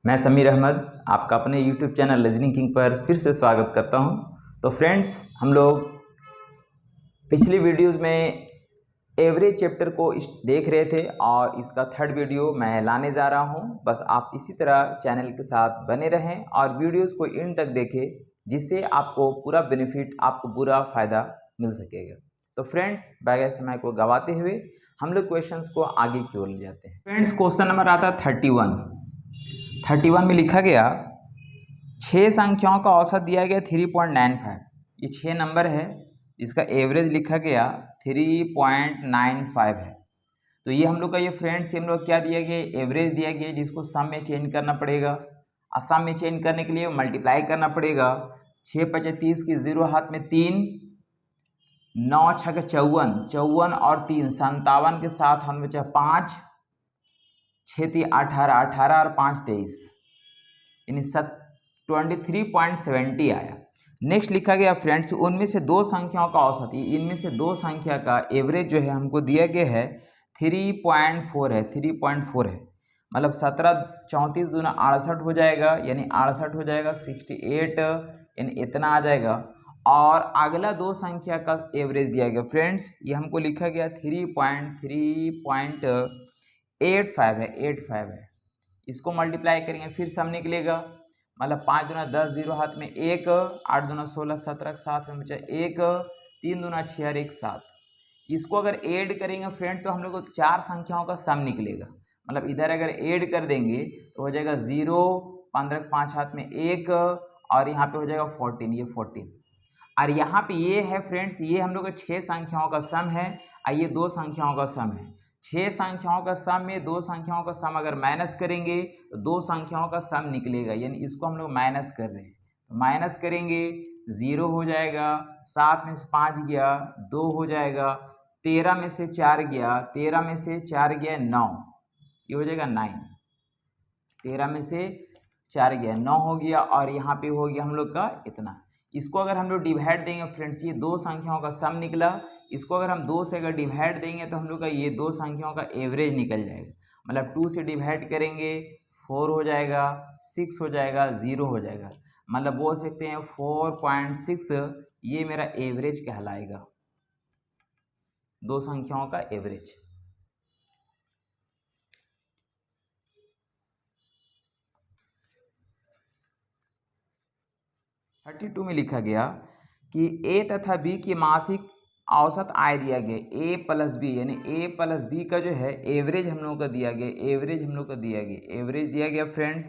मैं समीर अहमद आपका अपने YouTube चैनल रीजनिंग किंग पर फिर से स्वागत करता हूं। तो फ्रेंड्स, हम लोग पिछली वीडियोस में एवरेज चैप्टर को देख रहे थे और इसका थर्ड वीडियो मैं लाने जा रहा हूं। बस आप इसी तरह चैनल के साथ बने रहें और वीडियोस को एंड तक देखें, जिससे आपको पूरा बेनिफिट, आपको पूरा फ़ायदा मिल सकेगा। तो फ्रेंड्स, बगैर समय को गवाते हुए हम लोग क्वेश्चंस को आगे की ओर ले जाते हैं। फ्रेंड्स, क्वेश्चन नंबर आता है 31 में लिखा गया 6 संख्याओं का औसत दिया गया 3.95। ये 6 नंबर है, इसका एवरेज लिखा गया 3.95 है। तो ये हम लोग का, ये फ्रेंड्स, हम लोग क्या दिया गया, एवरेज दिया गया, जिसको सम में चेंज करना पड़ेगा। और सम में चेंज करने के लिए मल्टीप्लाई करना पड़ेगा। 6 पचे 30 की 0 हाथ में 3, 9 छः 54, 54 और 3 57 के साथ हम बचा 5, 6 3 18, 18 और 5 23, यानी 23.70 आया। नेक्स्ट लिखा गया फ्रेंड्स, उनमें से दो संख्याओं का औसत, इनमें से दो संख्या का एवरेज जो है हमको दिया गया है 3.4 है। 3.4 है, मतलब 17 34 दूना 68 हो जाएगा, यानी 68 हो जाएगा, 68 यानी इतना आ जाएगा। और अगला दो संख्या का एवरेज दिया गया फ्रेंड्स, ये हमको लिखा गया 3.85 है, 85 है। इसको मल्टीप्लाई करेंगे, फिर सम निकलेगा, मतलब 5 दूना 10, 0 हाथ में 1, 8 दूना 16, 17 7 में बचा 1, 3 दूना 6 और 1 7। इसको अगर ऐड करेंगे फ्रेंड तो हम लोग को चार संख्याओं का सम निकलेगा। मतलब इधर अगर ऐड कर देंगे तो हो जाएगा 0, 15 5 हाथ में 1 और यहाँ पे हो जाएगा 14, ये 14। और यहाँ पे ये है फ्रेंड्स, ये हम लोग का 6 संख्याओं का सम है और ये दो संख्याओं का सम है। 6 संख्याओं का सम में दो संख्याओं का सम अगर माइनस करेंगे तो दो संख्याओं का सम निकलेगा, यानी इसको हम लोग माइनस कर रहे हैं। तो माइनस करेंगे 0 हो जाएगा, 7 में से 5 गया 2 हो जाएगा, 13 में से 4 गया, 13 में से 4 गया 9, ये हो जाएगा 9। 13 में से 4 गया 9 हो गया, और यहाँ पे हो गया हम लोग का इतना। इसको अगर हम लोग डिवाइड देंगे फ्रेंड्स, ये दो संख्याओं का सम निकला, इसको अगर हम 2 से अगर डिवाइड देंगे तो हम लोग का ये दो संख्याओं का एवरेज निकल जाएगा। मतलब 2 से डिवाइड करेंगे 4 हो जाएगा, 6 हो जाएगा, 0 हो जाएगा। मतलब बोल सकते हैं 4.6 ये मेरा एवरेज कहलाएगा, दो संख्याओं का एवरेज। थर्टी 32 में लिखा गया कि ए तथा बी की मासिक औसत आय दिया गया, ए प्लस बी, यानी ए प्लस बी का जो है एवरेज हम लोग का दिया गया, एवरेज हम लोग का दिया गया, एवरेज दिया गया फ्रेंड्स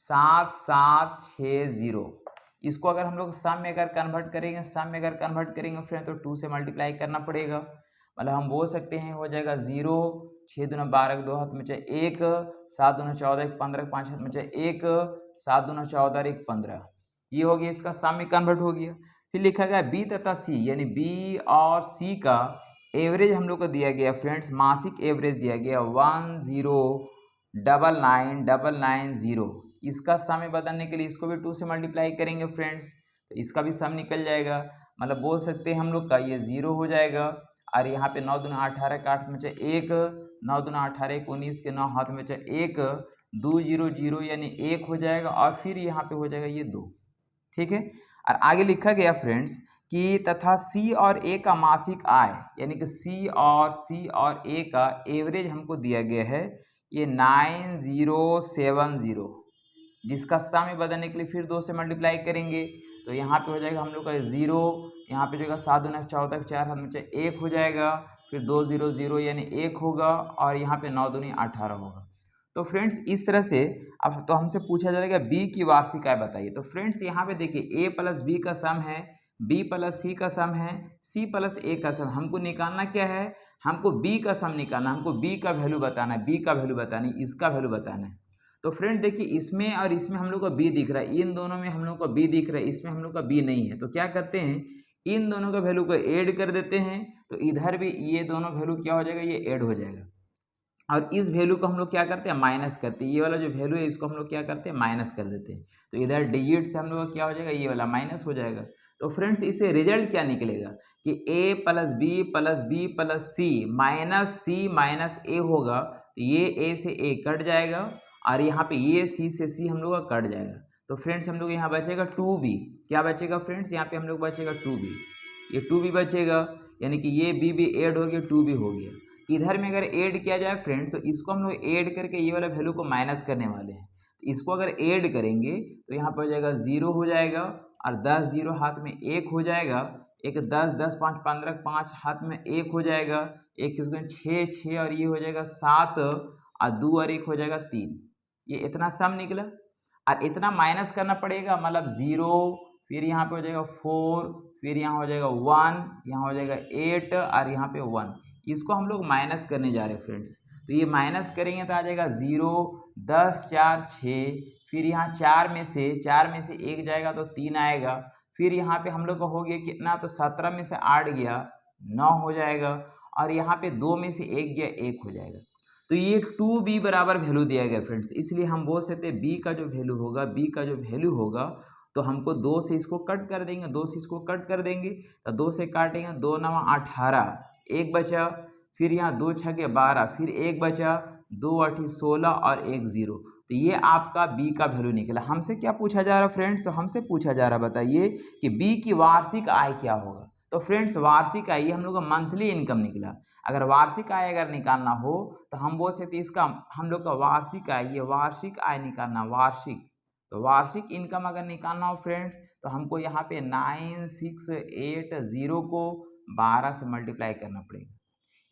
7760। इसको अगर हम लोग सम में अगर कन्वर्ट करेंगे, सम में अगर कन्वर्ट करेंगे फ्रेंड तो 2 से मल्टीप्लाई करना पड़ेगा। मतलब हम बोल सकते हैं हो जाएगा 0, 6 दूना 12 2 हाथ में चाहे 1, 7 दूना 14 15 5 हाथ में चाहे 1, 7 दूना 14 1 15, ये हो गया, इसका सम में कन्वर्ट हो गया। फिर लिखा गया बी तथा सी, यानी बी और सी का एवरेज हम लोग को दिया गया फ्रेंड्स, मासिक एवरेज दिया गया 10,99,990। इसका सम में बदलने के लिए इसको भी 2 से मल्टीप्लाई करेंगे फ्रेंड्स, तो इसका भी सम निकल जाएगा। मतलब बोल सकते हैं हम लोग का ये 0 हो जाएगा, और यहाँ पे 9 दूना 18 का 8 में चाहे 1, 9 दूना 18 19 के 9 हाथ में चाहे 1, 2 0 0 यानी 1 हो जाएगा, और फिर यहाँ पे हो जाएगा ये 2। ठीक है, और आगे लिखा गया फ्रेंड्स कि तथा सी और ए का मासिक आय, यानी कि सी और ए का एवरेज हमको दिया गया है ये 9070, जिसका सम में बदलने के लिए फिर 2 से मल्टीप्लाई करेंगे, तो यहाँ पे हो जाएगा हम लोग का 0, यहाँ पे जो है 7 दूना 14 4 हाथ में 1 हो जाएगा, फिर 2 0 0 यानी 1 होगा, और यहाँ पे 9 दूनी 18 होगा। तो फ्रेंड्स इस तरह से अब तो हमसे पूछा जाएगा बी की वार्षिक आय बताइए। तो फ्रेंड्स यहाँ पे देखिए, ए प्लस बी का सम है, बी प्लस सी का सम है, सी प्लस ए का सम। हमको निकालना क्या है, हमको बी का सम निकालना, हमको बी का वैल्यू बताना है, बी का वैल्यू बताना है, इसका वैल्यू बताना है। तो फ्रेंड देखिए, इसमें और इसमें हम लोग को बी दिख रहा है, इन दोनों में हम लोग को बी दिख रहा है, इसमें हम लोग का बी नहीं है। तो क्या करते हैं, इन दोनों का वैल्यू को ऐड कर देते हैं, तो इधर भी ये दोनों वैल्यू क्या हो जाएगा, ये ऐड हो जाएगा। और इस वैल्यू को हम लोग क्या करते हैं, माइनस करते हैं। ये वाला जो वैल्यू है इसको हम लोग क्या करते हैं, माइनस कर देते हैं। तो इधर डिजिट से हम लोग का क्या हो जाएगा, ये वाला माइनस हो जाएगा। तो फ्रेंड्स इससे रिजल्ट क्या निकलेगा कि a plus B plus C minus A होगा। तो ये a से a कट जाएगा, और यहाँ पे ये सी से सी हम लोग का कट जाएगा। तो फ्रेंड्स हम लोग यहाँ बचेगा 2b, क्या बचेगा फ्रेंड्स, यहाँ पे हम लोग बचेगा 2b, ये 2b बचेगा, यानी कि ये b भी ऐड हो गया, 2b हो गया। इधर में अगर ऐड किया जाए फ्रेंड्स तो इसको हम लोग ऐड करके ये वाला वैल्यू को माइनस करने वाले हैं। तो इसको अगर ऐड करेंगे तो यहाँ पर हो जाएगा 0 हो जाएगा, और 10 0 हाथ में 1 हो जाएगा, एक 10 10 5 15 5 हाथ में 1 हो जाएगा, एक इसमें 6 6 और ये हो जाएगा 7, और 2 और 1 हो जाएगा 3, ये इतना सम निकला। और इतना माइनस करना पड़ेगा, मतलब 0, फिर यहाँ पे हो जाएगा 4, फिर यहाँ हो जाएगा 1, यहाँ हो जाएगा 8 और यहाँ पे 1, इसको हम लोग माइनस करने जा रहे हैं फ्रेंड्स। तो ये माइनस करेंगे तो आ जाएगा 0 10 4 6, फिर यहाँ 4 में से 1 जाएगा तो 3 आएगा, फिर यहाँ पे हम लोग का हो गया कितना, तो 17 में से 8 गया 9 हो जाएगा, और यहाँ पे 2 में से 1 गया 1 हो जाएगा। तो ये 2b बराबर वैल्यू दिया गया फ्रेंड्स, इसलिए हम बोल सकते हैं b का जो वैल्यू होगा, b का जो वैल्यू होगा तो हमको 2 से इसको कट कर देंगे, 2 से इसको कट कर देंगे, तो 2 से काटेंगे, 2 9 18, 1 बचा, फिर यहाँ 2 6 12, फिर 1 बचा, 2 8 16 और 1 0। तो ये आपका b का वैल्यू निकला। हमसे क्या पूछा जा रहा है फ्रेंड्स, तो हमसे पूछा जा रहा है बताइए कि b की वार्षिक आय क्या होगा। तो फ्रेंड्स वार्षिक आय, ये हम लोग का मंथली इनकम निकला। अगर वार्षिक आय अगर निकालना हो तो हम बोल सकते इसका हम लोग का वार्षिक आय, ये वार्षिक आय निकालना, वार्षिक, तो वार्षिक इनकम अगर निकालना हो फ्रेंड्स तो हमको यहाँ पे 9680 को 12 से मल्टीप्लाई करना पड़ेगा,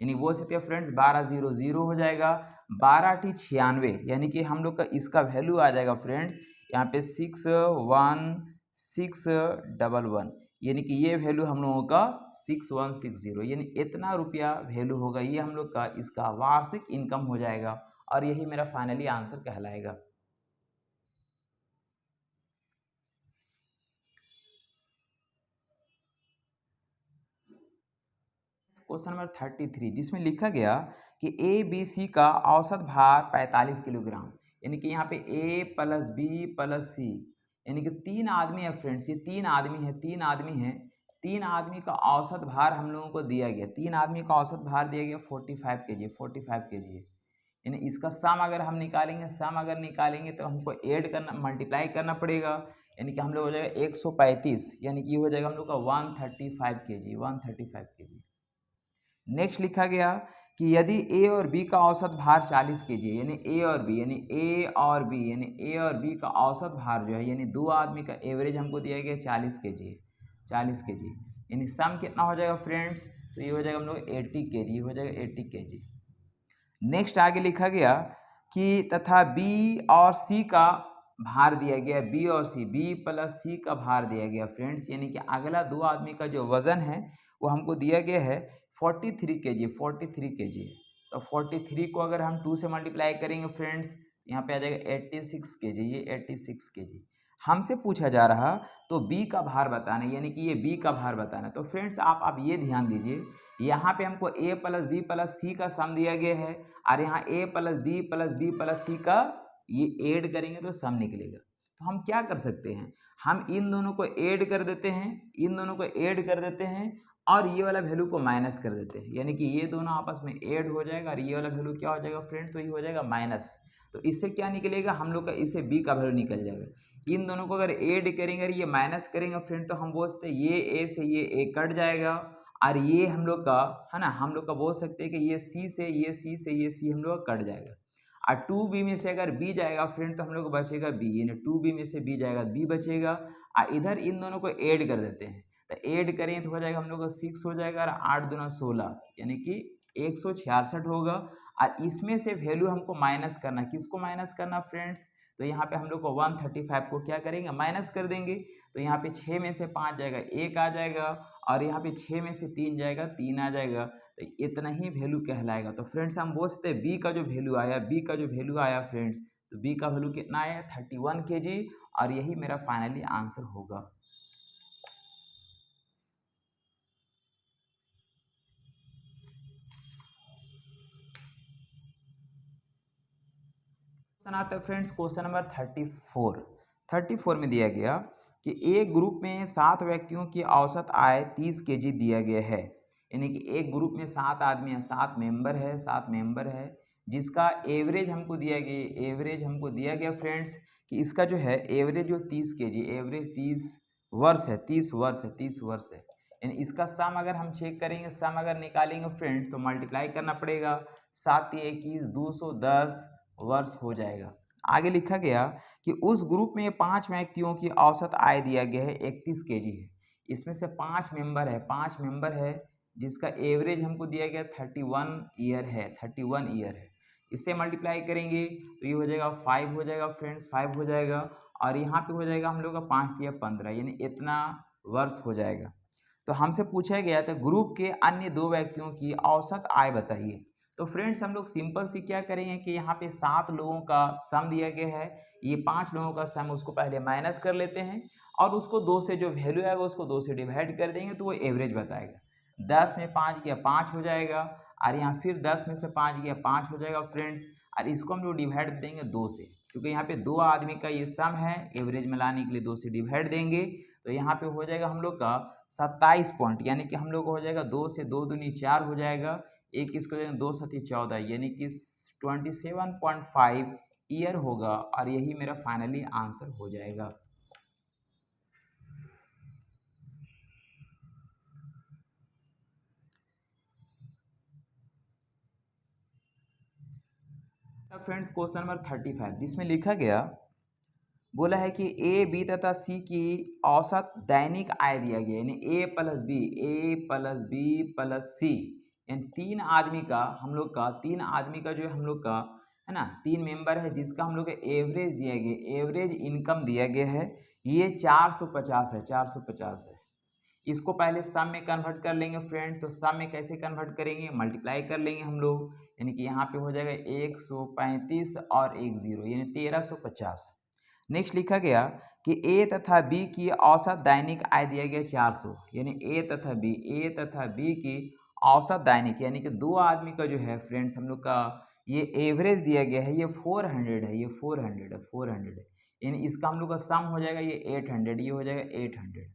यानी बोल सकते हैं फ्रेंड्स 12 0 0 हो जाएगा, 12 × 96, यानी कि हम लोग का इसका वैल्यू आ जाएगा फ्रेंड्स यहाँ पे 61611, यानी कि ये वैल्यू हम लोगों का 6160, यानी इतना रुपया वैल्यू होगा, ये हम लोग का इसका वार्षिक इनकम हो जाएगा, और यही मेरा फाइनली आंसर कहलाएगा। क्वेश्चन नंबर 33, जिसमें लिखा गया कि ए बी सी का औसत भार 45 किलोग्राम, यानी कि यहाँ पे ए प्लस बी प्लस सी, यानी कि 3 आदमी है फ्रेंड्स, ये 3 आदमी है, 3 आदमी है, 3 आदमी का औसत भार हम लोगों को दिया गया, 3 आदमी का औसत भार दिया गया 45 kg, 45 kg है। यानी इसका सम अगर हम निकालेंगे, सम अगर निकालेंगे तो हमको ऐड करना, मल्टीप्लाई करना पड़ेगा, यानी कि हम लोग हो जाएगा 135, यानी कि हो जाएगा हम लोग का 135 kg, 135 kg। नेक्स्ट लिखा गया कि यदि ए और बी का औसत भार 40 kg है, यानी ए और बी, यानी ए और बी, यानी ए और बी का औसत भार जो है, यानी 2 आदमी का एवरेज हमको दिया गया 40 kg है, 40 kg, यानी सम कितना हो जाएगा फ्रेंड्स, तो ये हो जाएगा हम लोग 80 kg, हो जाएगा 80 kg। नेक्स्ट आगे लिखा गया कि तथा बी और सी का भार दिया गया, बी और सी, बी प्लस सी का भार दिया गया फ्रेंड्स, यानी कि अगला 2 आदमी का जो वजन है वो हमको दिया गया है 43 kg, 43 kg। तो 43 को अगर हम 2 से मल्टीप्लाई करेंगे फ्रेंड्स, यहाँ पे आ जाएगा 86 kg, ये 86 kg। हमसे पूछा जा रहा तो b का भार बताना है, यानी कि ये b का भार बताना है। तो फ्रेंड्स आप ये ध्यान दीजिए, यहाँ पे हमको a प्लस बी प्लस सी का सम दिया गया है, और यहाँ a प्लस बी प्लस सी का ये ऐड करेंगे तो सम निकलेगा। तो हम क्या कर सकते हैं, हम इन दोनों को ऐड कर देते हैं, इन दोनों को ऐड कर देते हैं, और ये वाला वैल्यू को माइनस कर देते हैं, यानी कि ये दोनों आपस में ऐड हो जाएगा, और ये वाला वैल्यू क्या हो जाएगा फ्रेंड, तो ये हो जाएगा माइनस। तो इससे क्या निकलेगा, हम लोग का इससे b का वैल्यू निकल जाएगा। इन दोनों को अगर ऐड करेंगे और ये माइनस करेंगे फ्रेंड, तो हम बोल सकते हैं ये a से ये a कट जाएगा, और ये हम लोग का है ना, हम लोग का बोल सकते हैं कि ये c से ये c से ये c हम लोग का कट जाएगा, और 2b में से अगर b जाएगा फ्रेंड तो हम लोग को बचेगा b, यानी 2b में से b जाएगा, b बचेगा, और इधर इन दोनों को ऐड कर देते हैं, तो ऐड करें तो हो जाएगा हम लोग का 6 हो जाएगा, और 8 दूना 16, यानी कि 166 होगा। और इसमें से वैल्यू हमको माइनस करना, किसको माइनस करना फ्रेंड्स, तो यहाँ पे हम लोग को 135 को क्या करेंगे, माइनस कर देंगे। तो यहाँ पे 6 में से 5 जाएगा 1 आ जाएगा, और यहाँ पे 6 में से 3 जाएगा 3 आ जाएगा, तो इतना ही वैल्यू कहलाएगा। तो फ्रेंड्स हम बोल सकते हैं बी का जो वैल्यू आया, बी का जो वैल्यू आया फ्रेंड्स, तो बी का वैल्यू कितना आया 31 kg, और यही मेरा फाइनली आंसर होगा। क्वेश्चन आता है फ्रेंड्स, क्वेश्चन नंबर 34 में दिया गया कि एक ग्रुप में 7 व्यक्तियों की औसत आय 30 kg दिया गया है, यानी कि एक ग्रुप में 7 आदमी है, 7 मेंबर है, जिसका एवरेज हमको दिया गया, एवरेज हमको दिया गया फ्रेंड्स कि इसका जो है एवरेज जो 30 kg, एवरेज 30 वर्ष है, 30 वर्ष है, 30 वर्ष है। यानी इसका सम अगर हम चेक करेंगे, सम अगर निकालेंगे फ्रेंड्स तो मल्टीप्लाई करना पड़ेगा, 7 × 21 210 वर्ष हो जाएगा। आगे लिखा गया कि उस ग्रुप में 5 व्यक्तियों की औसत आय दिया गया है 31 kg है। इसमें से 5 मेंबर है जिसका एवरेज हमको दिया गया 31 ईयर है, 31 ईयर है। इससे मल्टीप्लाई करेंगे तो ये हो जाएगा 5 हो जाएगा फ्रेंड्स, 5 हो जाएगा और यहाँ पे हो जाएगा हम लोग का 5 × 15 यानी इतना वर्ष हो जाएगा। तो हमसे पूछा गया था ग्रुप के अन्य 2 व्यक्तियों की औसत आय बताइए। तो फ्रेंड्स हम लोग सिंपल से क्या करेंगे कि यहाँ पे 7 लोगों का सम दिया गया है, ये 5 लोगों का सम उसको पहले माइनस कर लेते हैं और उसको 2 से जो वैल्यू आएगा उसको 2 से डिवाइड कर देंगे तो वो एवरेज बताएगा। 10 में 5 गया 5 हो जाएगा और यहाँ फिर 10 में से 5 गया 5 हो जाएगा फ्रेंड्स और इसको हम लोग डिवाइड देंगे 2 से, क्योंकि यहाँ पे 2 आदमी का ये सम है, एवरेज में लाने के लिए 2 से डिवाइड देंगे तो यहाँ पे हो जाएगा हम लोग का 27 पॉइंट, यानी कि हम लोग को हो जाएगा 2 से 2 दूनी 4 हो जाएगा, एक इसको देंगे 2 7 14 यानी कि 27.5 ईयर होगा और यही मेरा फाइनली आंसर हो जाएगा। फ्रेंड्स क्वेश्चन नंबर 35 जिसमें लिखा गया, बोला है कि ए बी तथा सी की औसत दैनिक आय दिया गया, यानी ए प्लस बी प्लस सी, यानी 3 आदमी का हम लोग का, 3 आदमी का जो है हम लोग का है ना, 3 मेंबर है जिसका हम लोग का एवरेज दिया गया, एवरेज इनकम दिया गया है ये 450 है, 450 है। इसको पहले सम में कन्वर्ट कर लेंगे फ्रेंड्स, तो सम में कैसे कन्वर्ट करेंगे, मल्टीप्लाई कर लेंगे हम लोग, यानी कि यहाँ पे हो जाएगा 135 और 1 0 यानी 1350। नेक्स्ट लिखा गया कि ए तथा बी की औसत दैनिक आय दिया गया 400, यानी ए तथा बी की औसत दैनिक यानी कि 2 आदमी का जो है फ्रेंड्स हम लोग का ये एवरेज दिया गया है, ये 400 है, ये 400 है, यानी इसका हम लोग का सम हो जाएगा ये 800, ये हो जाएगा 800।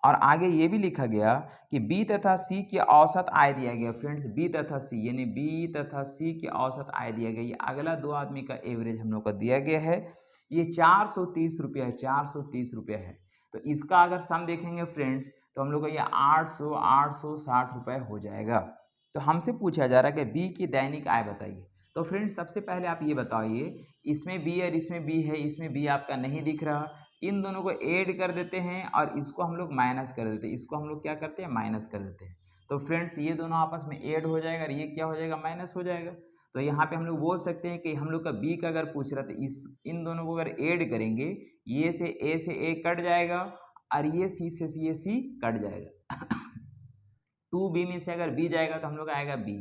और आगे ये भी लिखा गया कि बी तथा सी की औसत आय दिया गया फ्रेंड्स, बी तथा सी यानी बी तथा सी की औसत आय दिया गया, ये अगला 2 आदमी का एवरेज हम लोग को दिया गया है, ये 430 रुपया है, 430 रुपया है। तो इसका अगर सम देखेंगे फ्रेंड्स तो हम लोग का ये 860 रुपये हो जाएगा। तो हमसे पूछा जा रहा है कि बी की दैनिक आय बताइए। तो फ्रेंड्स सबसे पहले आप ये बताइए, इसमें बी और इसमें बी है, इसमें बी आपका नहीं दिख रहा, इन दोनों को ऐड कर देते हैं और इसको हम लोग माइनस कर देते हैं, इसको हम लोग क्या करते हैं माइनस कर देते हैं। तो फ्रेंड्स ये दोनों आपस में ऐड हो जाएगा और ये क्या हो जाएगा माइनस हो जाएगा। तो यहाँ पे हम लोग बोल सकते हैं कि हम लोग का बी का अगर पूछ रहा था, इस इन दोनों को अगर ऐड करेंगे, ये से ए कट जाएगा और ये सी से ये सी कट जाएगा 2b में से अगर b जाएगा तो हम लोग आएगा b,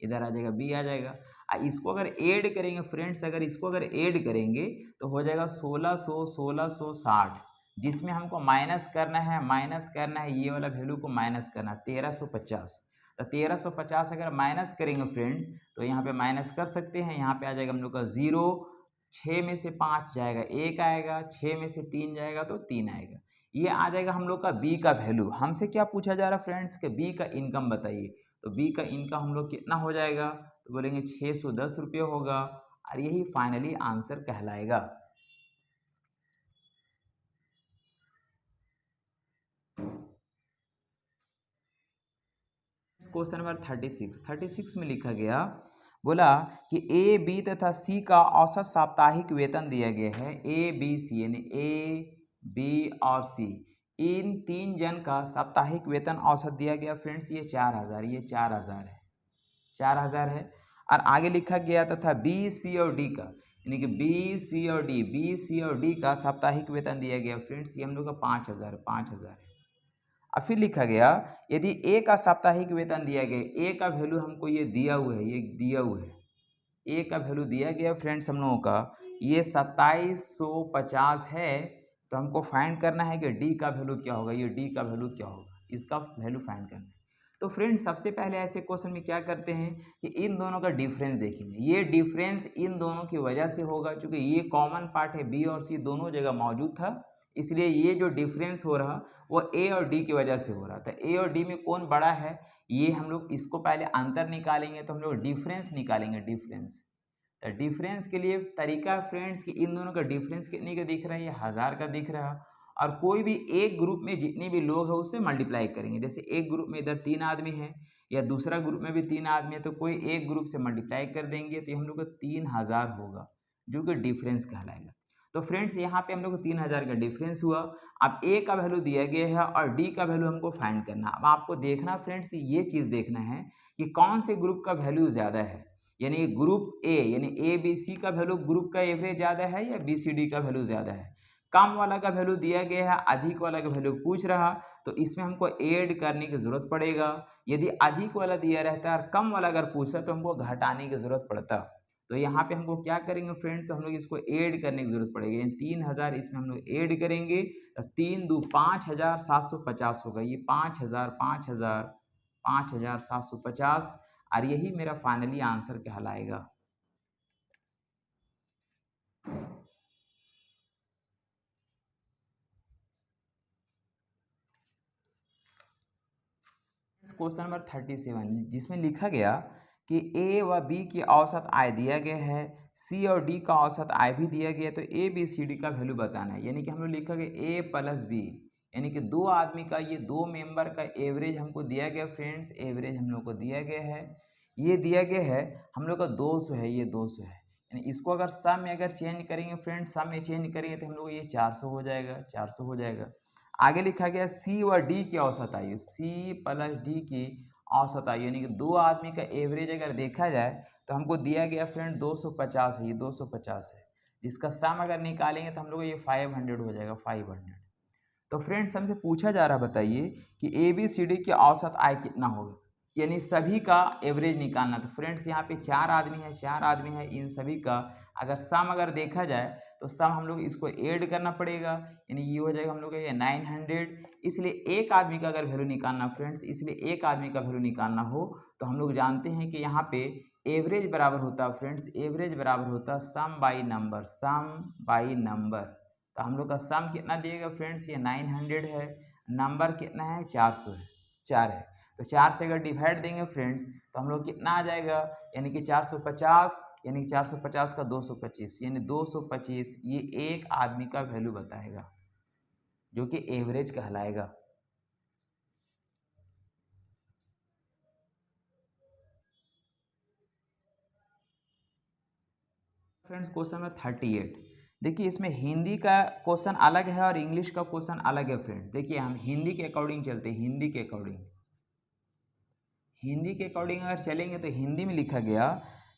इधर आ जाएगा b आ जाएगा। इसको अगर ऐड करेंगे फ्रेंड्स, अगर इसको अगर ऐड करेंगे तो हो जाएगा 1660, जिसमें हमको माइनस करना है ये वाला वैल्यू को माइनस करना है 1350। तो 1350 अगर माइनस करेंगे फ्रेंड्स तो यहाँ पे माइनस कर सकते हैं, यहाँ पे आ जाएगा हम लोग का 0, 6 में से 5 जाएगा 1 आएगा, 6 में से 3 जाएगा तो 3 आएगा, ये आ जाएगा हम लोग का बी का वैल्यू। हमसे क्या पूछा जा रहा है फ्रेंड्स कि बी का इनकम बताइए, तो बी का इनकम हम लोग कितना हो जाएगा, तो बोलेंगे 610 रुपये होगा और यही फाइनली आंसर कहलाएगा। क्वेश्चन नंबर 36 में लिखा गया, बोला कि ए बी तथा सी का औसत साप्ताहिक वेतन दिया गया है, ए बी सी यानी ए बी और सी, इन 3 जन का साप्ताहिक वेतन औसत दिया गया फ्रेंड्स ये 4000, ये 4000 है, 4000 है। और आगे लिखा गया तथा बी सी और डी का, यानी कि बी सी और डी का साप्ताहिक वेतन दिया गया फ्रेंड्स ये हम लोग का 5000 है। और फिर लिखा गया यदि ए का साप्ताहिक वेतन दिया गया, ए का वैल्यू हमको ये दिया हुआ है, ये दिया हुआ है, ए का वैल्यू दिया गया फ्रेंड्स हम लोगों का ये 2750 है। तो हमको फाइंड करना है कि डी का वैल्यू क्या होगा, ये डी का वैल्यू क्या होगा, इसका वैल्यू फाइंड करना है। तो फ्रेंड्स सबसे पहले ऐसे क्वेश्चन में क्या करते हैं कि इन दोनों का डिफरेंस देखेंगे, ये डिफरेंस इन दोनों की वजह से होगा, क्योंकि ये कॉमन पार्ट है, बी और सी दोनों जगह मौजूद था, इसलिए ये जो डिफरेंस हो रहा वो ए और डी की वजह से हो रहा था। ए और डी में कौन बड़ा है, ये हम लोग इसको पहले अंतर निकालेंगे तो हम लोग डिफरेंस निकालेंगे, डिफरेंस। तो डिफरेंस के लिए तरीका फ्रेंड्स कि इन दोनों का डिफरेंस कितने का दिख रहा है, ये 1000 का दिख रहा है। और कोई भी एक ग्रुप में जितने भी लोग हैं उससे मल्टीप्लाई करेंगे। जैसे एक ग्रुप में इधर 3 आदमी हैं या दूसरा ग्रुप में भी 3 आदमी है, तो कोई एक ग्रुप से मल्टीप्लाई कर देंगे तो हम लोग का 3000 होगा, जो कि डिफरेंस कहलाएगा। तो फ्रेंड्स यहाँ पे हम लोग को 3000 का डिफरेंस हुआ। अब ए का वैल्यू दिया गया है और डी का वैल्यू हमको फाइंड करना। अब आपको देखना फ्रेंड्स, ये चीज़ देखना है कि कौन से ग्रुप का वैल्यू ज़्यादा है, यानी ग्रुप ए यानी ए बी सी का वैल्यू ग्रुप का एवरेज ज़्यादा है या बी सी डी का वैल्यू ज़्यादा है। कम वाला का वैल्यू दिया गया है, अधिक वाला का वैल्यू पूछ रहा, तो इसमें हमको ऐड करने की जरूरत पड़ेगा। यदि अधिक वाला दिया रहता है और कम वाला अगर पूछता तो हमको घटाने की जरूरत पड़ता। तो यहाँ पे हमको क्या करेंगे फ्रेंड्स, तो हम लोग इसको ऐड करने की जरूरत पड़ेगी। 3000 इसमें हम लोग ऐड करेंगे तो 3 दूनी 5750 होगा। ये 5000 5000 5750 और यही मेरा फाइनली आंसर कहलाएगा। क्वेश्चन नंबर 37 जिसमें लिखा गया कि ए व बी की औसत आय दिया गया है, सी और डी का औसत आय भी दिया गया है, तो ए बी सी डी का वैल्यू बताना है। यानी कि हम लोग लिखा गया ए प्लस बी, यानी कि दो आदमी का, ये दो मेंबर का एवरेज हमको दिया गया फ्रेंड्स, एवरेज हम लोग को दिया गया है। ये दिया गया है हम लोग का 200 है, ये 200 है। यानी इसको अगर सम में अगर चेंज करेंगे फ्रेंड्स, सम में चेंज करेंगे तो हम लोग ये 400 हो जाएगा, 400 हो जाएगा। आगे लिखा गया सी व डी की औसत आयु, सी प्लस डी की औसत आयु, यानी कि दो आदमी का एवरेज अगर देखा जाए तो हमको दिया गया फ्रेंड 250 है, ये 250 है। जिसका सम अगर निकालेंगे तो हम लोग ये 500 हो जाएगा, 500। तो फ्रेंड्स हमसे पूछा जा रहा, बताइए कि ए बी सी डी की औसत आय कितना होगा, यानी सभी का एवरेज निकालना। तो फ्रेंड्स यहाँ पे 4 आदमी है, 4 आदमी है, इन सभी का अगर सम अगर देखा जाए तो सम हम लोग इसको ऐड करना पड़ेगा, यानी ये हो जाएगा हम लोग का ये 900। इसलिए एक आदमी का अगर वैल्यू निकालना फ्रेंड्स, इसलिए एक आदमी का वैल्यू निकालना हो तो हम लोग जानते हैं कि यहाँ पे एवरेज बराबर होता है फ्रेंड्स, एवरेज बराबर होता है sum by number, sum by number. तो हम लोग का सम कितना दिएगा फ्रेंड्स, ये 900 है, नंबर कितना है 400 है, 4 है। तो 4 से अगर डिवाइड देंगे फ्रेंड्स तो हम लोग कितना आ जाएगा, यानी कि 450, यानी 450 का 225, यानी 225 ये एक आदमी का वैल्यू बताएगा, जो कि एवरेज कहलाएगा। फ्रेंड्स क्वेश्चन नंबर 38, देखिए इसमें हिंदी का क्वेश्चन अलग है और इंग्लिश का क्वेश्चन अलग है फ्रेंड्स। देखिए हम हिंदी के अकॉर्डिंग चलते हैं, हिंदी के अकॉर्डिंग, हिंदी के अकॉर्डिंग अगर चलेंगे तो हिंदी में लिखा गया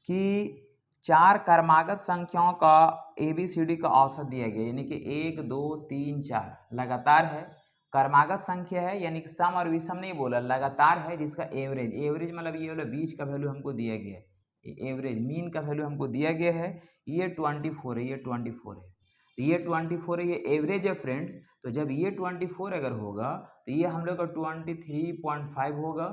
कि 4 क्रमागत संख्याओं का ABCD का औसत दिया गया, यानी कि 1 2 3 4 लगातार है, क्रमागत संख्या है, यानी कि सम और विषम नहीं बोला, लगातार है, जिसका एवरेज, एवरेज मतलब ये वाला बीच का वैल्यू हमको दिया गया है, एवरेज मीन का वैल्यू हमको दिया गया है, ये 24 है, ये 24 है। तो ये 24 है, ये एवरेज है फ्रेंड्स। तो जब ये 24 अगर होगा तो ये हम लोग का 23.5 होगा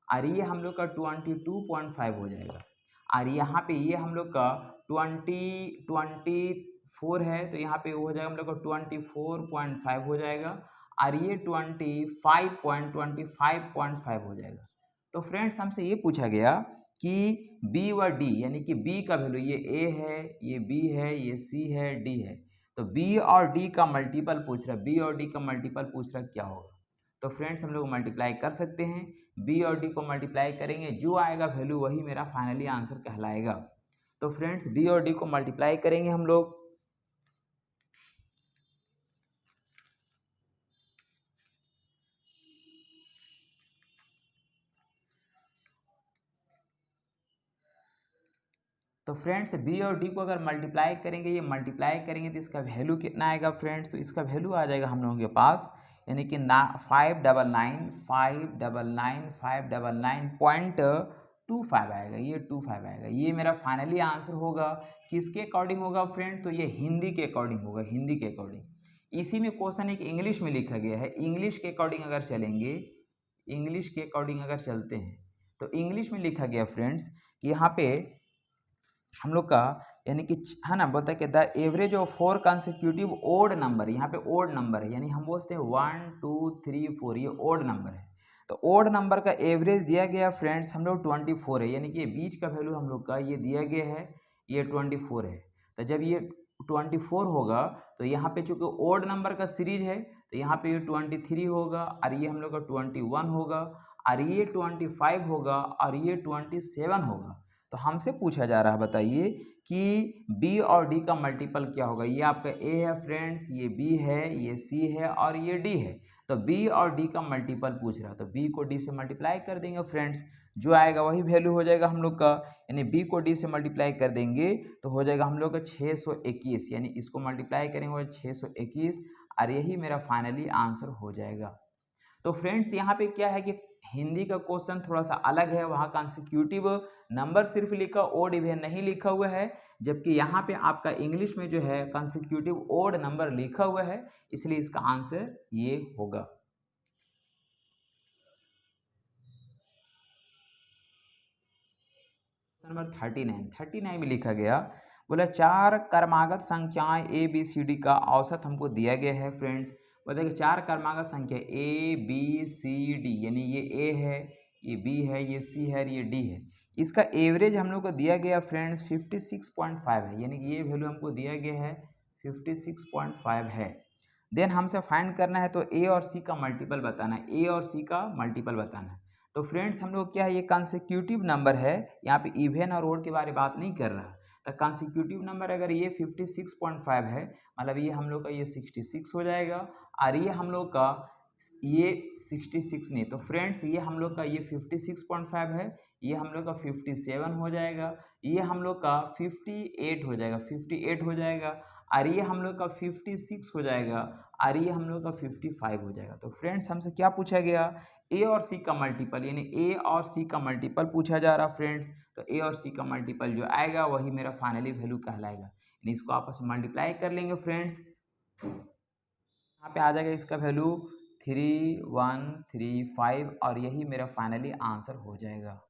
और ये हम लोग का 22.5 हो जाएगा। और यहाँ पे ये हम लोग का 24 है, तो यहाँ पे हो जाएगा हम लोग का 24.5 हो जाएगा और ये 25.25.5 हो जाएगा। तो फ्रेंड्स हमसे ये पूछा गया कि बी व डी, यानी कि बी का वैल्यू, ये ए है, ये बी है, ये सी है, डी है, तो बी और डी का मल्टीपल पूछ रहा है, बी और डी का मल्टीपल पूछ रहा है क्या होगा। तो फ्रेंड्स हम लोग मल्टीप्लाई कर सकते हैं, बी और डी को मल्टीप्लाई करेंगे, जो आएगा वैल्यू वही मेरा फाइनली आंसर कहलाएगा। तो फ्रेंड्स बी और डी को मल्टीप्लाई करेंगे हम लोग, तो फ्रेंड्स बी और डी को अगर मल्टीप्लाई करेंगे, ये मल्टीप्लाई करेंगे तो इसका वैल्यू कितना आएगा फ्रेंड्स, तो इसका वैल्यू आ जाएगा हम लोगों के पास, यानी कि 599.25 आएगा, ये 25 आएगा। ये मेरा फाइनली आंसर होगा। किसके अकॉर्डिंग होगा फ्रेंड, तो ये हिंदी के अकॉर्डिंग होगा, हिंदी के अकॉर्डिंग। इसी में क्वेश्चन एक इंग्लिश में लिखा गया है, इंग्लिश के अकॉर्डिंग अगर चलेंगे, इंग्लिश के अकॉर्डिंग अगर चलते हैं तो इंग्लिश में लिखा गया फ्रेंड्स कि यहाँ पे हम लोग का यानी कि है ना, बोलता है कि the average of 4 consecutive odd number, यहाँ पे ओड नंबर है, यानी हम बोलते हैं 1 2 3 4, ये ओड नंबर है। तो ओड नंबर का एवरेज दिया गया फ्रेंड्स हम लोग 24 है, यानी कि ये बीच का वैल्यू हम लोग का ये दिया गया है, ये 24 है। तो जब ये 24 होगा तो यहाँ पे चूंकि ओड नंबर का सीरीज है तो यहाँ पे ये 23 होगा, और ये हम लोग का 21 होगा, और ये 25 होगा, और ये 27 होगा। तो हमसे पूछा जा रहा है, बताइए कि बी और डी का मल्टीपल क्या होगा। ये आपका ए है फ्रेंड्स, ये बी है, ये सी है, और ये डी है। तो बी और डी का मल्टीपल पूछ रहा है, तो बी को डी से मल्टीप्लाई कर देंगे फ्रेंड्स, जो आएगा वही वैल्यू हो जाएगा हम लोग का, यानी बी को डी से मल्टीप्लाई कर देंगे तो हो जाएगा हम लोग का 621, यानी इसको मल्टीप्लाई करेंगे 621, और यही मेरा फाइनली आंसर हो जाएगा। तो फ्रेंड्स यहाँ पे क्या है कि हिंदी का क्वेश्चन थोड़ा सा अलग है, वहाँ कंसेक्यूटिव नंबर सिर्फ लिखा, ओड इवन नहीं लिखा हुआ है, जबकि यहाँ पे आपका इंग्लिश में जो है कंसेक्यूटिव ओड नंबर लिखा हुआ है, इसलिए इसका आंसर ये होगा। नंबर 39 में लिखा गया, बोला 4 क्रमागत संख्याएं ए बी सी डी का औसत हमको दिया गया है फ्रेंड्स। बताइए 4 क्रमागत संख्या ए बी सी डी, यानी ये ए है, ये बी है, ये सी है, ये डी है। इसका एवरेज हम लोग को दिया गया फ्रेंड्स 56.5 है, यानी कि ये वैल्यू हमको दिया गया है 56.5 है। देन हमसे फाइंड करना है तो ए और सी का मल्टीपल बताना है, ए और सी का मल्टीपल बताना है। तो फ्रेंड्स हम लोग क्या है, ये कंसेक्यूटिव नंबर है, यहाँ पे इवन और ओड के बारे में बात नहीं कर रहा। तो कंसेक्यूटिव नंबर अगर ये 56.5 है, मतलब ये हम लोग का ये 66 हो जाएगा, और ये हम लोग का ये 66 नहीं, तो फ्रेंड्स ये हम लोग का ये 56.5 है, ये हम लोग का 57 हो जाएगा, ये हम लोग का 58 हो जाएगा, 58 हो जाएगा, और ये हम लोग का 56 हो जाएगा, और ये हम लोग का 55 हो जाएगा। तो फ्रेंड्स हमसे क्या पूछा गया, ए और सी का मल्टीपल, यानी ए और सी का मल्टीपल पूछा जा रहा फ्रेंड्स। तो ए और सी का मल्टीपल जो आएगा वही मेरा फाइनली वैल्यू कहलाएगा, यानी इसको आपस में मल्टीप्लाई कर लेंगे फ्रेंड्स, यहाँ पे आ जाएगा इसका वैल्यू 3135, और यही मेरा फाइनली आंसर हो जाएगा।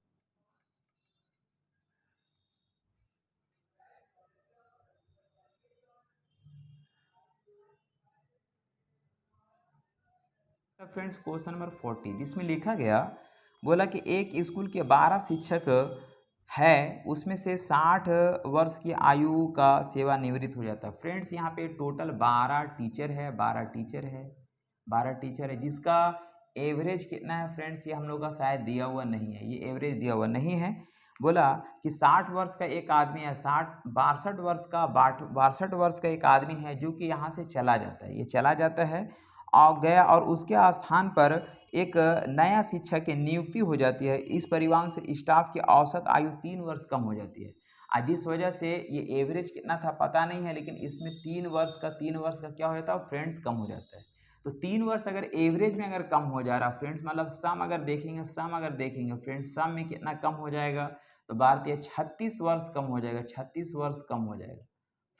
फ्रेंड्स क्वेश्चन नंबर 40, जिसमें लिखा गया, बोला कि एक स्कूल के 12 शिक्षक है, उसमें से 60 वर्ष की आयु का सेवानिवृत्त हो जाता है। फ्रेंड्स यहाँ पे टोटल 12 टीचर है, 12 टीचर है, 12 टीचर है, जिसका एवरेज कितना है फ्रेंड्स, ये हम लोग का शायद दिया हुआ नहीं है, ये एवरेज दिया हुआ नहीं है। बोला कि 60 वर्ष का एक आदमी है, 62 वर्ष का एक आदमी है जो कि यहाँ से चला जाता है, ये चला जाता है और गया, और उसके स्थान पर एक नया शिक्षक की नियुक्ति हो जाती है। इस परिवार से स्टाफ की औसत आयु 3 वर्ष कम हो जाती है, और जिस वजह से ये एवरेज कितना था पता नहीं है, लेकिन इसमें 3 वर्ष का क्या हो जाता है फ्रेंड्स, कम हो जाता है। तो 3 वर्ष अगर एवरेज में अगर कम हो जा रहा फ्रेंड्स, मतलब सम अगर देखेंगे फ्रेंड्स, सम में कितना कम हो जाएगा, तो भारतीय 36 वर्ष कम हो जाएगा, 36 वर्ष कम हो जाएगा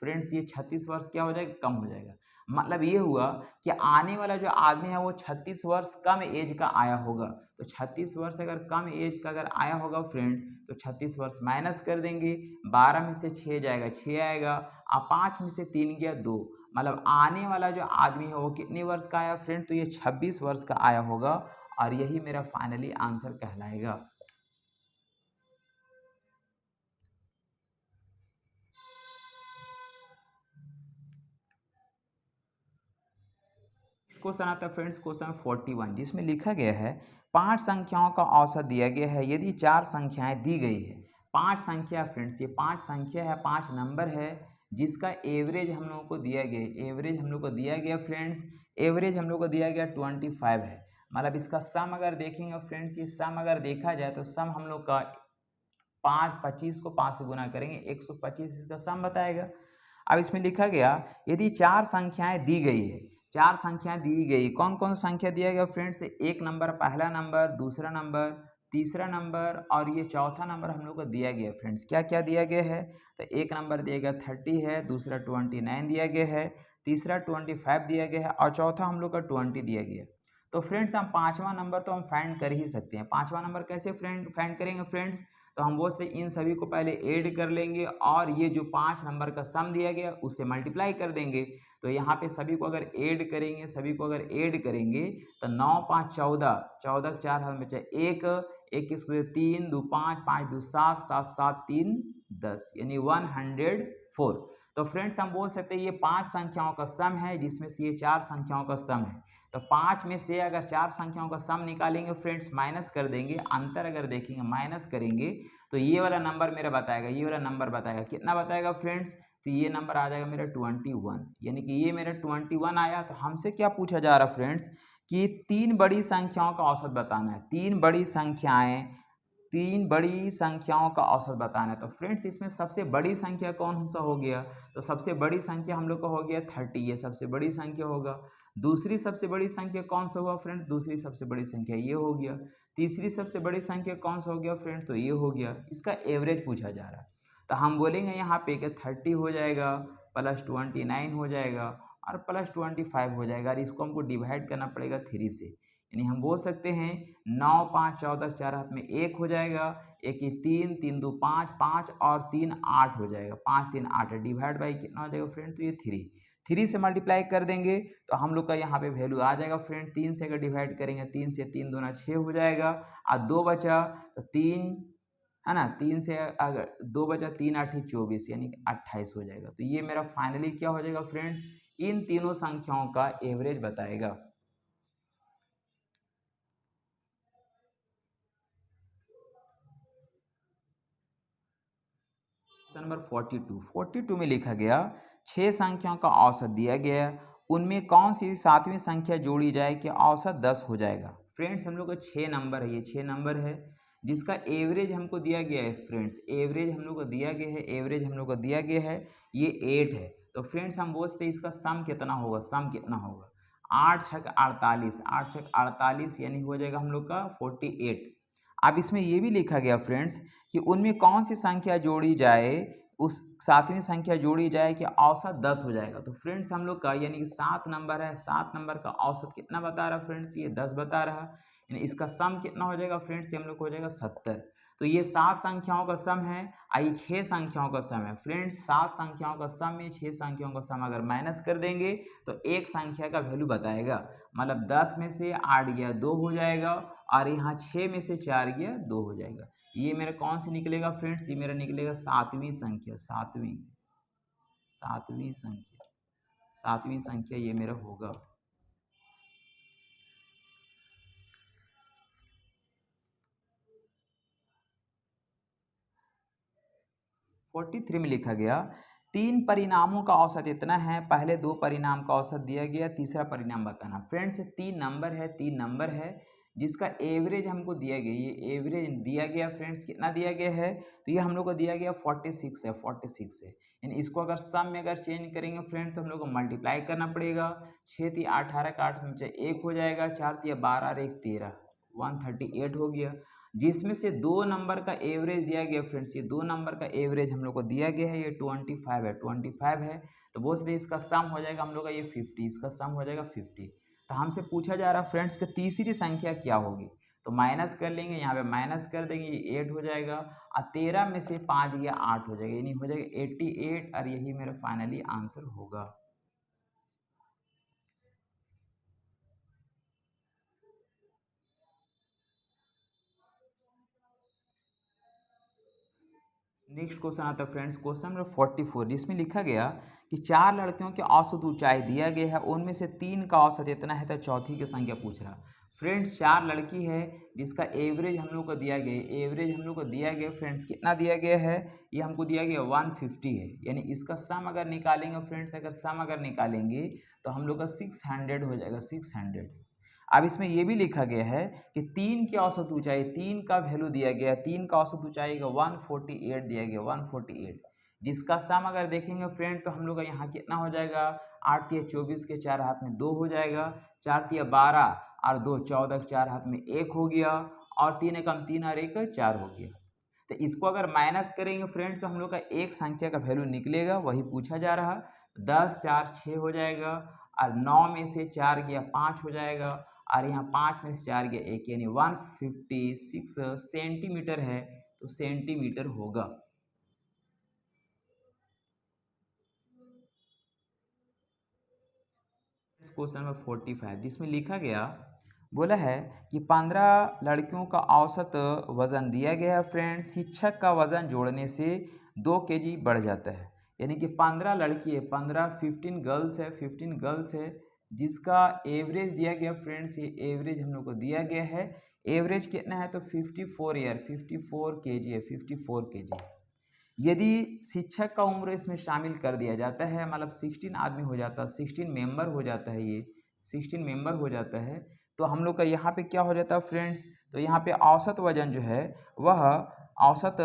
फ्रेंड्स, ये 36 वर्ष क्या हो जाएगा, कम हो जाएगा। मतलब ये हुआ कि आने वाला जो आदमी है वो 36 वर्ष कम एज का आया होगा। तो 36 वर्ष अगर कम एज का अगर आया होगा फ्रेंड्स, तो 36 वर्ष माइनस कर देंगे, 12 में से 6 जाएगा, 6 आएगा, और 5 में से 3 गया 2, मतलब आने वाला जो आदमी है वो कितने वर्ष का आया फ्रेंड, तो ये 26 वर्ष का आया होगा, और यही मेरा फाइनली आंसर कहलाएगा। क्वेश्चन आता है फ्रेंड्स क्वेश्चन 41, जिसमें लिखा गया है 5 संख्याओं का औसत दिया गया है, यदि 4 संख्याएं दी गई है। 5 संख्या फ्रेंड्स, ये 5 संख्या है, 5 नंबर है, जिसका एवरेज हम लोगों को दिया गया, एवरेज हम लोग को दिया गया फ्रेंड्स, एवरेज हम लोग को दिया गया 25 है। मतलब इसका सम अगर देखेंगे फ्रेंड्स, ये सम अगर देखा जाए तो सम हम लोग का 25 को 5 से गुना करेंगे, 125 इसका सम बताएगा। अब इसमें लिखा गया यदि 4 संख्याएं दी गई है, 4 संख्याएं दी गई, कौन कौन सी संख्या दिया गया फ्रेंड्स, एक नंबर, पहला नंबर, दूसरा नंबर, तीसरा नंबर, और ये चौथा नंबर हम लोग को दिया गया फ्रेंड्स। क्या क्या दिया गया है, तो एक नंबर दिया गया 30 है, दूसरा 29 दिया गया है, तीसरा 25 दिया गया है, और चौथा हम लोग का 20 दिया गया। तो फ्रेंड्स हम 5वां नंबर तो हम फाइंड कर ही सकते हैं। 5वां नंबर कैसे फाइंड करेंगे फ्रेंड्स, तो हम बोलते हैं इन सभी को पहले ऐड कर लेंगे और ये जो 5 नंबर का सम दिया गया उससे मल्टीप्लाई कर देंगे। तो यहाँ पे सभी को अगर ऐड करेंगे तो 9 5 14, 14 के 4 हाथ में बचा 1, 1 इसको 3 2 5, 5 2 7, 7 7 3 10 यानी 104। तो फ्रेंड्स हम बोल सकते हैं ये 5 संख्याओं का सम है जिसमें से ये 4 संख्याओं का सम है। तो 5 में से अगर 4 संख्याओं का सम निकालेंगे फ्रेंड्स, माइनस कर देंगे, अंतर अगर देखेंगे माइनस करेंगे तो ये वाला नंबर मेरा बताएगा, ये वाला नंबर बताएगा, कितना बताएगा फ्रेंड्स? तो ये नंबर आ जाएगा मेरा 21, यानी कि ये मेरा 21 आया। तो हमसे क्या पूछा जा रहा फ्रेंड्स कि 3 बड़ी संख्याओं का औसत बताना है। 3 बड़ी संख्याओं का औसत बताना है। तो फ्रेंड्स इसमें सबसे बड़ी संख्या कौन सा हो गया? तो सबसे बड़ी संख्या हम लोग का हो गया 30, ये सबसे बड़ी संख्या होगा। दूसरी सबसे बड़ी संख्या कौन सा हुआ फ्रेंड? दूसरी सबसे बड़ी संख्या ये हो गया। तीसरी सबसे बड़ी संख्या कौन सा हो गया फ्रेंड? तो ये हो गया। इसका एवरेज पूछा जा रहा है तो हम बोलेंगे यहाँ पे कि 30 हो जाएगा प्लस 29 हो जाएगा और प्लस 25 हो जाएगा और इसको हमको डिवाइड करना पड़ेगा 3 से। यानी हम बोल सकते हैं 9 5 14 4 हाथ में 1 हो जाएगा, 1 3 3 2 5, 5 और 3 8 हो जाएगा, 5 3 8 डिवाइड बाई कितना हो जाएगा फ्रेंड? तो ये 3 से मल्टीप्लाई कर देंगे तो हम लोग का यहाँ पे वैल्यू आ जाएगा फ्रेंड। 3 से अगर डिवाइड करेंगे 3 से 3 दूना 6 हो जाएगा और 2 बचा तो 3 है ना, 3 से अगर 2 बचा 3 8 24 यानी 28 हो जाएगा। तो ये मेरा फाइनली क्या हो जाएगा फ्रेंड्स? इन तीनों संख्याओं का एवरेज बताएगा। नंबर 42 में लिखा गया 6 संख्याओं का औसत दिया गया, उनमें कौन सी 7वीं संख्या जोड़ी जाए कि औसत 10 हो जाएगा। फ्रेंड्स हम लोग का 6 नंबर है, ये 6 नंबर है जिसका एवरेज हमको दिया गया है फ्रेंड्स। एवरेज हम लोग को दिया गया है ये 8 है। तो फ्रेंड्स हम बोलते हैं इसका सम कितना होगा? 8 6 48, 8 6 48 यानी हो जाएगा हम लोग का 48। अब इसमें ये भी लिखा गया फ्रेंड्स कि उनमें कौन सी संख्या जोड़ी जाए, उस 7वीं संख्या जोड़ी जाए कि औसत 10 हो जाएगा। तो फ्रेंड्स हम लोग का यानी कि 7 नंबर है, 7 नंबर का औसत कितना बता रहा फ्रेंड्स? ये 10 बता रहा। यानी इसका सम कितना हो जाएगा फ्रेंड्स? ये हम लोग को हो जाएगा 70। तो ये 7 संख्याओं का सम है, आई 6 संख्याओं का सम है फ्रेंड्स। 7 संख्याओं का सम में 6 संख्याओं का सम अगर माइनस कर देंगे तो एक संख्या का वैल्यू बताएगा। मतलब 10 में से 8 गया 2 हो जाएगा और यहाँ 6 में से 4 गया 2 हो जाएगा। ये मेरा कौन सी निकलेगा फ्रेंड्स? ये मेरा निकलेगा 7वीं संख्या, 7वीं संख्या ये मेरा होगा। 43 में लिखा गया 3 परिणामों का औसत इतना है, पहले 2 परिणाम का औसत दिया गया, तीसरा परिणाम बताना। फ्रेंड्स 3 नंबर है जिसका एवरेज हमको दिया गया, ये एवरेज दिया गया फ्रेंड्स। कितना दिया गया है? तो ये हम लोग को दिया गया 46 है, 46 है। यानी इसको अगर सम में अगर चेंज करेंगे फ्रेंड्स तो हम लोग को मल्टीप्लाई करना पड़ेगा। 6 3 18 का 8 में 1 हो जाएगा, 4 3 12 और 1 13, 138 हो गया। जिसमें से 2 नंबर का एवरेज दिया गया फ्रेंड्स, ये 2 नंबर का एवरेज हम लोग को दिया गया है, ये 25 है। तो बहुत से इसका सम हो जाएगा हम लोग का ये 50, इसका सम हो जाएगा 50। तो हमसे पूछा जा रहा है फ्रेंड्स कि तीसरी संख्या क्या होगी? तो माइनस कर लेंगे, यहाँ पे माइनस कर देंगे, ये 8 हो जाएगा और 13 में से 5 गया 8 हो जाएगा, यानी हो जाएगा 88 और यही मेरा फाइनली आंसर होगा। नेक्स्ट क्वेश्चन आता है फ्रेंड्स, क्वेश्चन नंबर 44 जिसमें लिखा गया कि 4 लड़कियों की औसत ऊंचाई दिया गया है, उनमें से 3 का औसत इतना है, तो चौथी की संख्या पूछ रहा। फ्रेंड्स 4 लड़की है जिसका एवरेज हम लोग को दिया गया, फ्रेंड्स कितना दिया गया है? ये हमको दिया गया 150 है। यानी इसका सम अगर निकालेंगे फ्रेंड्स, तो हम लोग का 600 हो जाएगा, 600। अब इसमें यह भी लिखा गया है कि 3 की औसत ऊंचाई, 3 का वैल्यू दिया गया, 3 का औसत ऊंचाई का 148 दिया गया, 148। जिसका सम अगर देखेंगे फ्रेंड तो हम लोग का यहाँ कितना हो जाएगा? 8 3 24 के 4 हाथ में 2 हो जाएगा, 4 3 12 और 2 14 के 4 हाथ में 1 हो गया और 3 एकम 3 और 1 4 हो गया। तो इसको अगर माइनस करेंगे फ्रेंड्स तो हम लोग का एक संख्या का वैल्यू निकलेगा, वही पूछा जा रहा। 10 4 6 हो जाएगा और 9 में से 4 गया 5 हो जाएगा और यहाँ 5 में से 4 गया 1, यानी 156 सेंटीमीटर है तो सेंटीमीटर होगा। क्वेश्चन नंबर 45 जिसमें लिखा गया, बोला है कि 15 लड़कियों का औसत वजन दिया गया है फ्रेंड्स, शिक्षक का वजन जोड़ने से 2 केजी बढ़ जाता है। यानी कि 15 लड़की है, 15 गर्ल्स है, 15 गर्ल्स है, जिसका एवरेज दिया गया फ्रेंड्स, ये एवरेज हम लोग को दिया गया है। एवरेज कितना है तो 54 ईयर 54 केजी है, 54 केजी। यदि शिक्षक का उम्र इसमें शामिल कर दिया जाता है, मतलब 16 आदमी हो जाता है, 16 मेंबर हो जाता है, ये 16 मेंबर हो जाता है, तो हम लोग का यहाँ पे क्या हो जाता है फ्रेंड्स, तो यहाँ पे औसत वजन जो है वह औसत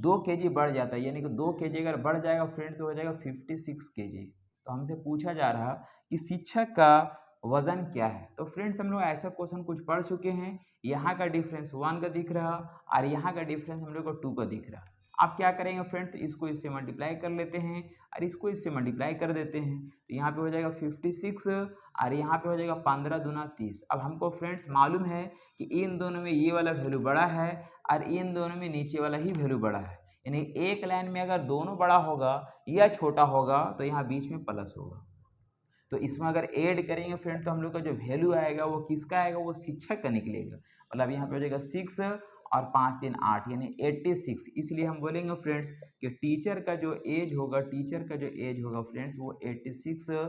2 केजी बढ़ जाता है। यानी कि 2 केजी अगर बढ़ जाएगा फ्रेंड्स तो हो जाएगा 56 केजी। तो हमसे पूछा जा रहा कि शिक्षक का वजन क्या है। तो फ्रेंड्स हम लोग ऐसा क्वेश्चन कुछ पढ़ चुके हैं। यहाँ का डिफरेंस 1 का दिख रहा और यहाँ का डिफरेंस हम लोग को 2 का दिख रहा। आप क्या करेंगे फ्रेंड्स, तो इसको इससे मल्टीप्लाई कर लेते हैं और इसको इससे मल्टीप्लाई कर देते हैं। तो यहाँ पे हो जाएगा 56 और यहाँ पे हो जाएगा 15 दूना 30। अब हमको फ्रेंड्स मालूम है कि इन दोनों में ये वाला वैल्यू बड़ा है और इन दोनों में नीचे वाला ही वैल्यू बड़ा है। यानी एक लाइन में अगर दोनों बड़ा होगा या छोटा होगा तो यहाँ बीच में प्लस होगा। तो इसमें अगर ऐड करेंगे फ्रेंड तो हम लोग का जो वैल्यू आएगा वो किसका आएगा, वो शिक्षक का निकलेगा। मतलब यहाँ पे हो जाएगा 6 और 5 3 8 यानी 86। इसलिए हम बोलेंगे फ्रेंड्स कि टीचर का जो एज होगा, टीचर का जो एज होगा फ्रेंड्स वो 86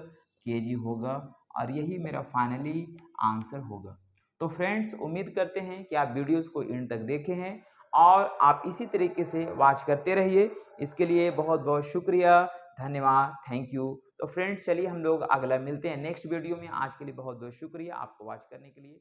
केजी होगा और यही मेरा फाइनली आंसर होगा। तो फ्रेंड्स उम्मीद करते हैं कि आप वीडियोस को एंड तक देखे हैं और आप इसी तरीके से वॉच करते रहिए। इसके लिए बहुत बहुत शुक्रिया, धन्यवाद, थैंक यू। तो फ्रेंड्स चलिए हम लोग अगला मिलते हैं नेक्स्ट वीडियो में। आज के लिए बहुत बहुत शुक्रिया आपको वॉच करने के लिए।